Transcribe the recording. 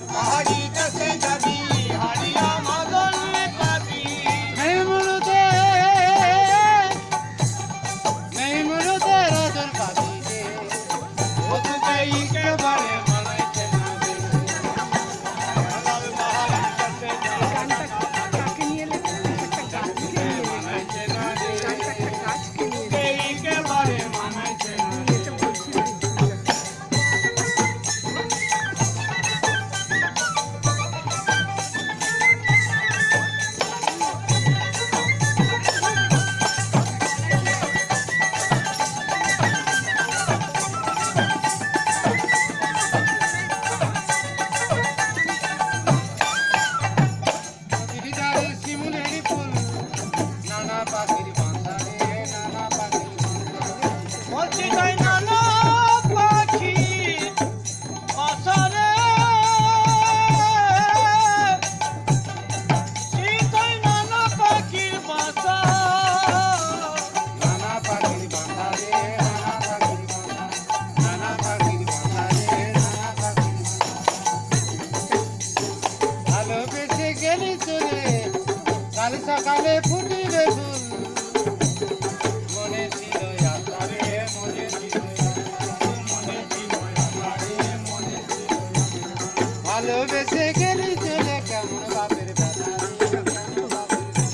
পাহাড়ি কাছে যাবি হারিয়া মাদল পাবি नहीं मुरुदे राजन पाबी रे ও তোকে একেবারে মানাইছে না রে লাল পাহাড়ি কাছে যাবি কাকে নিয়ে মানাইছে না রে গাছকে নিয়ে একেবারে মানাইছে না রে এটা বলছি गिरिधारी सिमुलेरी फूल नाना पाखिरी बांधा रे नाना पाखिरी বলছি তাই নানা পাখি বাসারে সীতাই নানা পাখির বাসা नाना पाखिरी बांधा रे नाना पाखिरी बांधा नाना पाखिरी बांधा रे नाना पाखिरी ভালোবেসে গেলি চলে কাল সকালে